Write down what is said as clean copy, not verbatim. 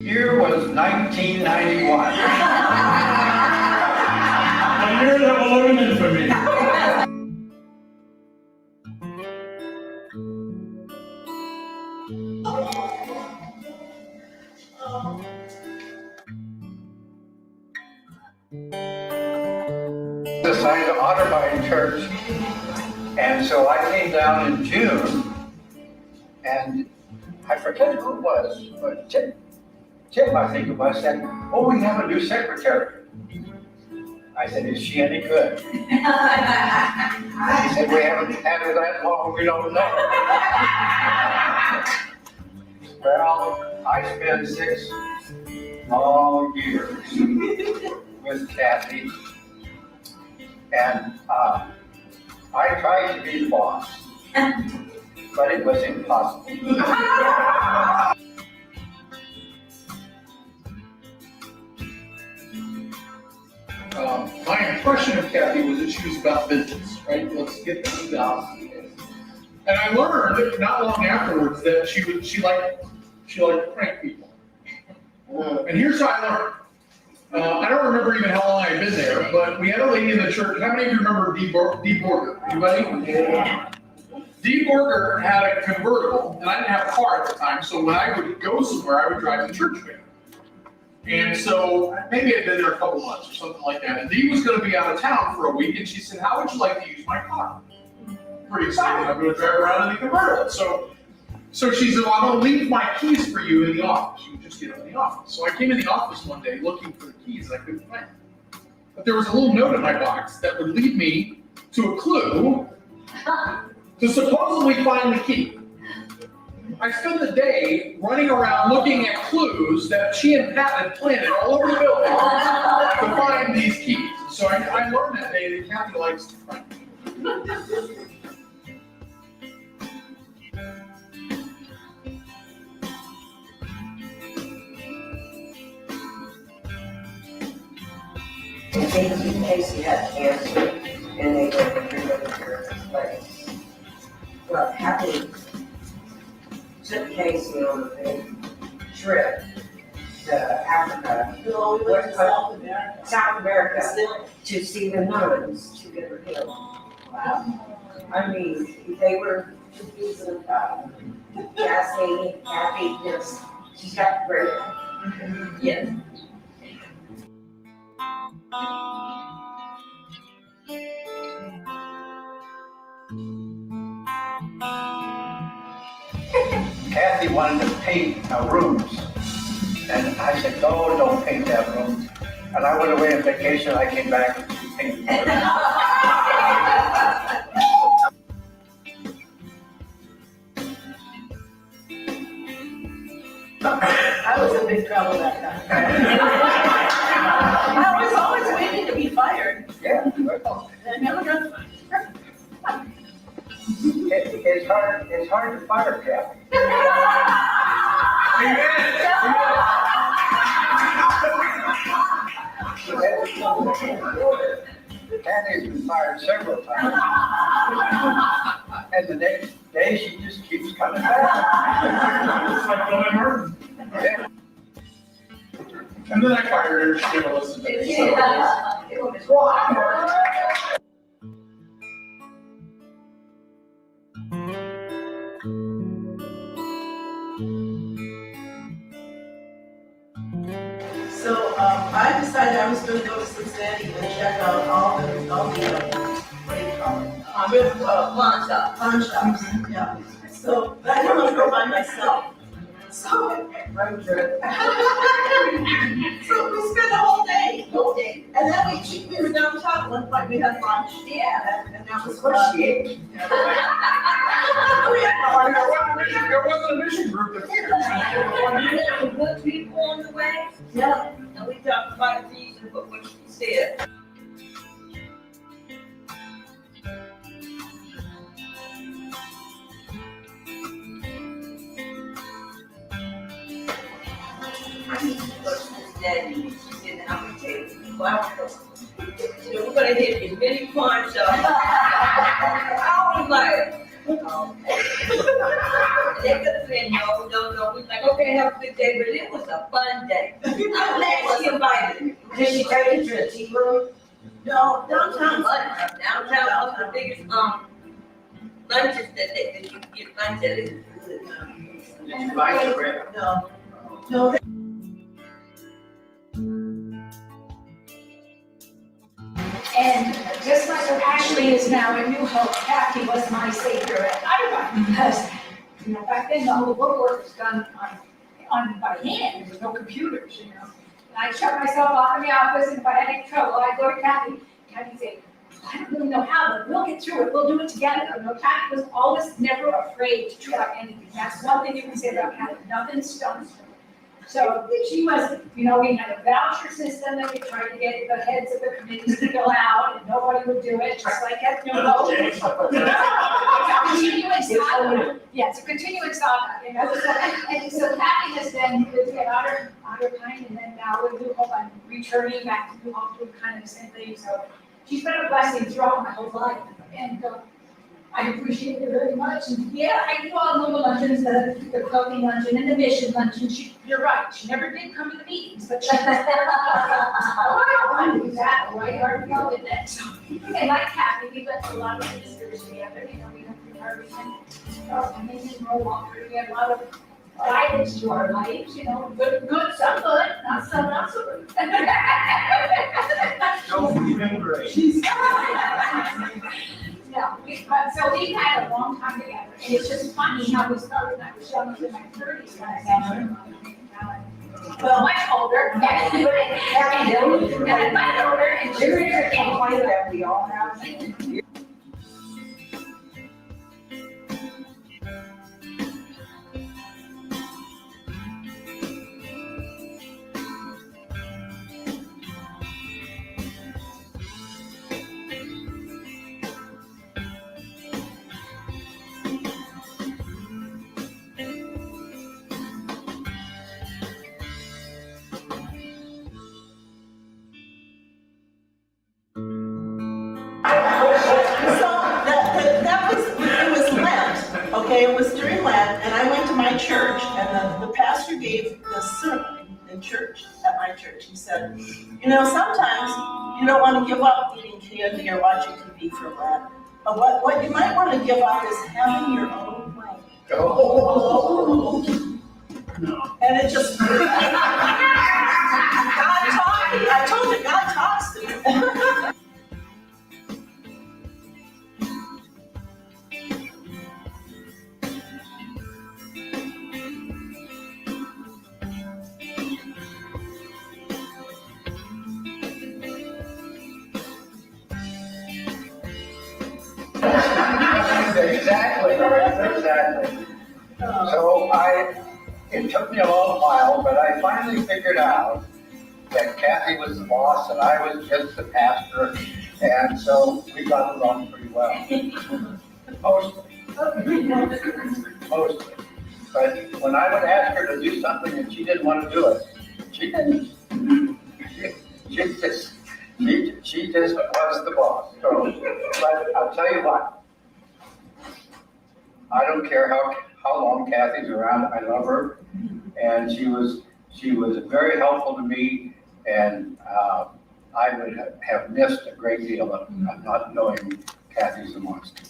Year was 1991. A year that will live in infamy. Decided to honor my church, and so I came down in June, and I forget who it was, but Tim, I think it was, said, "Oh, we have a new secretary." I said, "Is she any good?" He said, "We haven't had her that long, we don't know." Well, I spent 6 long years with Kathy, and I tried to be the boss, but it was impossible. My impression of Kathy was that she was about business, right? Let's get this done. And I learned not long afterwards that she liked to prank people. And here's how I learned. I don't remember even how long I had been there, but we had a lady in the church. How many of you remember Dee Borger? Anybody? Yeah. Dee Borger had a convertible, and I didn't have a car at the time, so when I would go somewhere, I would drive the church van. And so maybe I'd been there a couple months or something like that. And Dee was going to be out of town for a week, and she said, "How would you like to use my car?" Pretty excited. I'm going to drive around in the convertible. So she said, "Well, I'm going to leave my keys for you in the office. You can just get them in the office." So I came in the office one day looking for the keys, and I couldn't find them. But there was a little note in my box that would lead me to a clue to supposedly find the key. I spent the day running around looking at clues that she and Pat had planted all over the building to find these keys. So I learned that day that Kathy likes to prank people. Casey had cancer, and they went to her place. Well, Kathy took Casey on a big trip to Africa. No, we went to South America. South America to see the nuns to get her healed. Wow. I mean, they were Jasmine, Kathy, just, she's got great. Yeah. Kathy wanted to paint rooms, and I said, "No, don't paint that room." And I went away on vacation. I came back and she painted the room. I was in big trouble that time. I was always waiting to be fired. Yeah, well, I never got fired. it's hard to fire Kathy. Kathy's been fired several times. And the next day she just keeps coming back. It's like Glenn Martin. Yeah. And then I fired her, she never listened to me. So. So I decided I was going to go to Cincinnati and check out all the what do you call it? Pawn shops. Yeah. So but I didn't want to go by myself. So road trip. So we spent the whole day. And then we were downtown at one point. We had lunch. Yeah. And that was What's she? There wasn't a mission group that figured And good people on the way, Yeah. and we talked about these and what she said. I need to go to Cincinnati, she said, "I'm gonna take you flowers. We're gonna hit as many pawn shops." I was like, They could have been, no, we like, okay, have a good day, but it was a fun day. I'm glad she invited me. Did she take you to a tea room? No, Downtown, downtown. downtown was the biggest, lunches that you can get lunch at, it's good. Did you buy the bread? No, no, And just like Ashley is now a New Hope, Kathy was my savior at Iowa, because, you know, back then, all the woodwork was done on by hand, there was no computers, you know. And I'd shut myself off in the office, and if I had any trouble, I'd go to Kathy. Kathy'd say, I don't really know how, but we'll get through it, we'll do it together. You know, Kathy was always never afraid to try anything. That's one thing you can say about Kathy, nothing stuns her. So she was, you know, we had a voucher system that we tried to get the heads of the committees to fill out, and nobody would do it, just like at New Hope. It's a continuing saga. Yeah, it's a continuing saga, you know, and so Kathy has been with the outer kind, and then now with New Hope, I'm returning back to New Hope, doing kind of the same thing, so she's been a blessing throughout my whole life, and I appreciate it very much, and yeah, I do all the luncheons, the cooking luncheon and the mission luncheon, you're right, she never did come to the meetings, but she was there. Oh, I knew that, right, already know it then, so, and like Kathy, we went to a lot of ministers together, you know, we went through everything, amazing role walker, we had a lot of guidance to our lives, you know, good, some good, not so good. Don't remember it. She's. No, so we had a long time together, and it's just funny how we started, I was young, I was in my 30s when I met her. Well, much older, and much older, and There's a complaint that we all have. it was Lent, okay, it was during Lent, and I went to my church, and the pastor gave the sermon in church, at my church. He said, you know, sometimes you don't want to give up eating candy or watching TV for Lent, but what you might want to give up is having your own way. Oh. And it just, God taught me, I told you, God talks to me. Exactly. So it took me a long while, but I finally figured out that Kathy was the boss and I was just the pastor, and so we got along pretty well. Mostly. But when I would ask her to do something and she didn't want to do it, she didn't. She just was the boss. So, but I'll tell you what, I don't care how long Kathy's around, I love her, and she was very helpful to me, and I would have missed a great deal of not knowing Kathy's a monster.